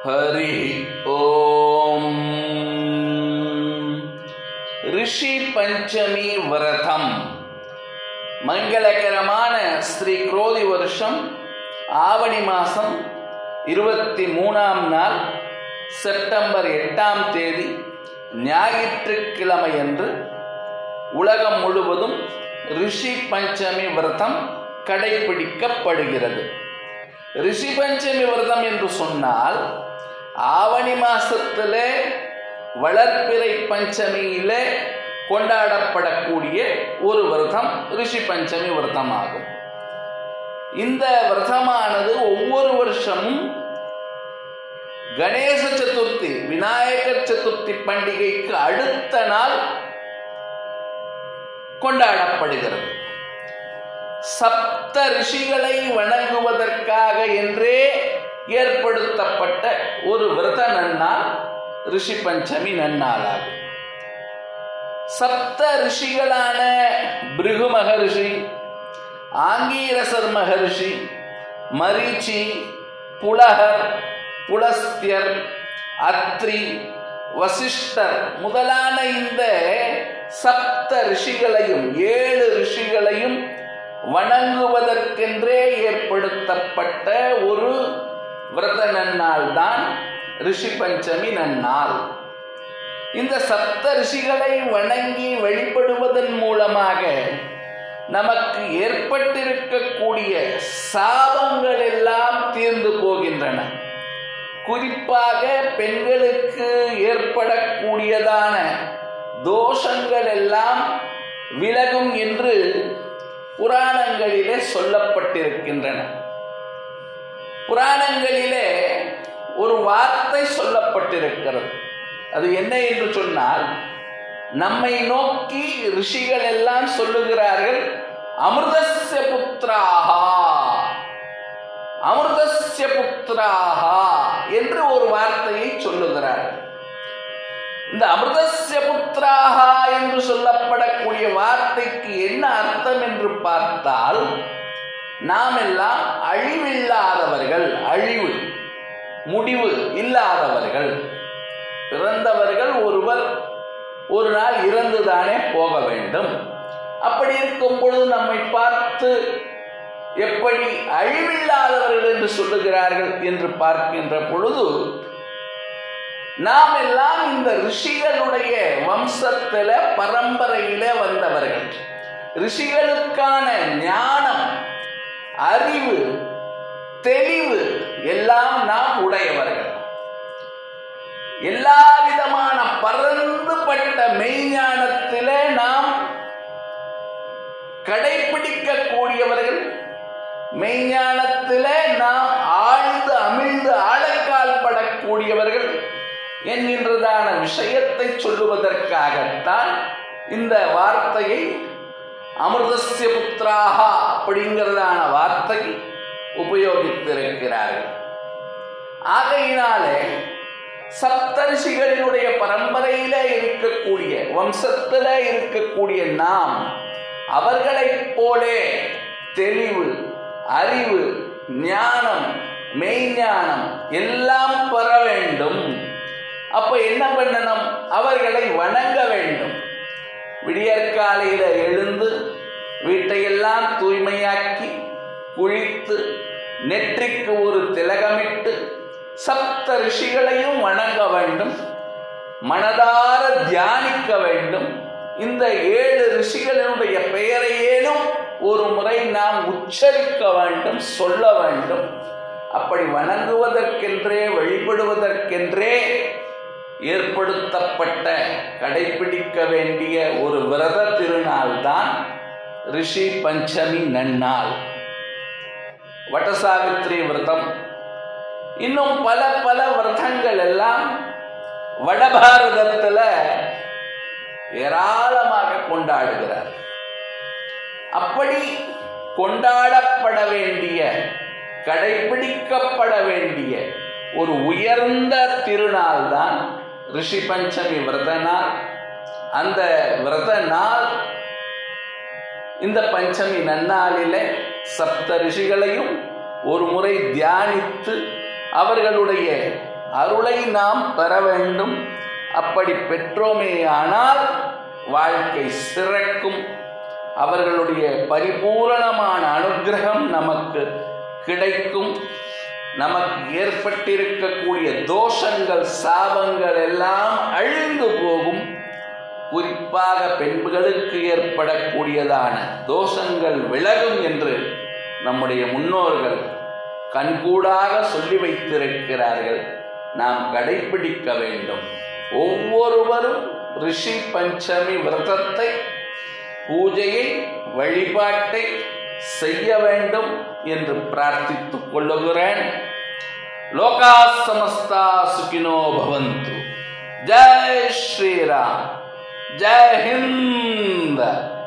ஹரி ஓம். ரிஷி பஞ்சமி விரதம் மங்களகரமான ஸ்ரீ குரோதி வருஷம் ஆவணி மாசம் 23ஆம் நாள் செப்டம்பர் 8ஆம் தேதி ஞாயிற்றுக்கிழமையன்று உலகம் முழுவதும் ரிஷி பஞ்சமி விரதம் கடைபிடிக்கப்படுகிறது. ரிஷி பஞ்சமி விரதம் என்று சொன்னால் ஆவணி மாசத்திலே வளர்ப்பிறை பஞ்சமியிலே கொண்டாடப்படக்கூடிய ஒரு விரதம் ரிஷி பஞ்சமி விரதம் ஆகும். இந்த விரதமானது ஒவ்வொரு வருஷமும் கணேச சதுர்த்தி விநாயகர் சதுர்த்தி பண்டிகைக்கு அடுத்த நாள் கொண்டாடப்படுகிறது. சப்த ரிஷிகளை வணங்குவதற்காக என்றே ஏற்படுத்தப்பட்ட ஒரு விரத நன்னாள் ரிஷி பஞ்சமி நன்னாளாகும். சப்த ரிஷிகளான பிருகு மகரிஷி, ஆங்கீரசர் மகரிஷி, மரீச்சி, புலகர், புலஸ்தியர், அத்ரி, வசிஷ்டர் முதலான இந்த சப்த ரிஷிகளையும் 7 ரிஷிகளையும் வணங்குவதற்கென்றே ஏற்படுத்தப்பட்ட ஒரு விரத நன்னாள் தான் ரிஷி பஞ்சமி நன்னாள். இந்த சப்த ரிஷிகளை வணங்கி வழிபடுவதன் மூலமாக நமக்கு ஏற்பட்டிருக்கக்கூடிய சாபங்கள் எல்லாம் தீர்ந்து போகின்றன. குறிப்பாக பெண்களுக்கு ஏற்படக்கூடியதான தோஷங்கள் எல்லாம் விலகும் என்று புராணங்களிலே சொல்லப்பட்டிருக்கின்றன. புராணங்களிலே ஒரு வார்த்தை சொல்லப்பட்டிருக்கிறது. அது என்ன என்று சொன்னால், நம்மை நோக்கி ரிஷிகள் எல்லாம் சொல்லுகிறார்கள், அமிர்தஸ்ய புத்ராஹா அமிர்தஸ்ய புத்ராஹா என்று ஒரு வார்த்தையை சொல்லுகிறார்கள். இந்த அமிர்தஸ்ய புத்ராஹா என்று சொல்லப்படக்கூடிய வார்த்தைக்கு என்ன அர்த்தம் என்று பார்த்தால், நாம் எல்லாம் அழிவில்லாதவர்கள், அழிவு முடிவு இல்லாதவர்கள். பிறந்தவர்கள் ஒருவர் ஒரு நாள் இறந்துதானே போக வேண்டும். அப்படி இருக்கும் பொழுது நம்மை பார்த்து எப்படி அழிவில்லாதவர்கள் என்று சொல்லுகிறார்கள் என்று பார்க்கின்ற பொழுது, நாம் எல்லாம் இந்த ரிஷிகளுடைய வம்சத்தில பரம்பரையில வந்தவர்கள். ரிஷிகளுக்கான ஞானம், அறிவு, தெளிவு எல்லாம் நாம் உடையவர்கள். எல்லா விதமான பரந்துபட்ட மெய்ஞானத்திலே நாம் கடைபிடிக்கக்கூடியவர்கள். மெய்ஞானத்திலே நாம் ஆழ்ந்து அமிழ்ந்து ஆழக்கால் படக்கூடியவர்கள் என்கின்றதான விஷயத்தை சொல்லுவதற்காகத்தான் இந்த வார்த்தையை அமிர்தஸ்ய புத்ராஹா அப்படிங்கிறதான வார்த்தை உபயோகித்திருக்கிறார்கள். ஆகையினாலே சப்தரிஷிகளினுடைய பரம்பரையில இருக்கக்கூடிய வம்சத்தில இருக்கக்கூடிய நாம் அவர்களைப் போலே தெளிவு, அறிவு, ஞானம், மெய்ஞானம் எல்லாம் பெற வேண்டும். அப்ப என்ன பண்ணணும்? அவர்களை வணங்க வேண்டும். விடியற்காலையில எழுந்து வீட்டையெல்லாம் தூய்மையாக்கி குளித்து நெற்றிக்கு ஒரு திலகமிட்டு சப்த ரிஷிகளையும் வணங்க வேண்டும். மனதார தியானிக்க வேண்டும். இந்த 7 ரிஷிகளினுடைய பெயரையேனும் ஒரு முறை நாம் உச்சரிக்க வேண்டும், சொல்ல வேண்டும். அப்படி வணங்குவதற்கென்றே வழிபடுவதற்கென்றே ஏற்படுத்தப்பட்ட கடைபிடிக்க வேண்டிய ஒரு விரத திருநாள் தான் ரிஷி பஞ்சமி நன்னாள். வட்டசாவித்ரி விரதம், இன்னும் பல பல விரதங்கள் எல்லாம் வடபாரதத்தில் ஏராளமாக கொண்டாடுகிறார். அப்படி கொண்டாடப்பட வேண்டிய, கடைபிடிக்கப்பட வேண்டிய ஒரு உயர்ந்த திருநாள் தான் ரிஷி பஞ்சமி விரத நாள். அந்த விரத நாள் இந்த பஞ்சமி நன்னாளிலே சப்த ரிஷிகளையும் ஒரு முறை தியானித்து அவர்களுடைய அருளை நாம் பெற வேண்டும். அப்படி பெற்றோமேயானால் வாழ்க்கை சிறக்கும். அவர்களுடைய பரிபூரணமான அனுக்கிரகம் நமக்கு கிடைக்கும். நமக்கு ஏற்பட்டிருக்கக்கூடிய தோஷங்கள், சாபங்கள் எல்லாம் அழிந்து போகும். குறிப்பாக பெண்களுக்கு ஏற்படக்கூடியதான தோஷங்கள் விலகும் என்று நம்முடைய முன்னோர்கள் கண்கூடாக சொல்லி வைத்திருக்கிறார்கள். நாம் கடைபிடிக்க வேண்டும். ஒவ்வொருவரும் ரிஷி பஞ்சமி விரதத்தை, பூஜையை, வழிபாட்டை செய்ய வேண்டும் என்று பிரார்த்தித்துக் கொள்ளுகிறேன். லோகா சமஸ்தா சுகினோ பவந்து. ஜெய் ஸ்ரீராம். ஜெய் ஹிந்த்.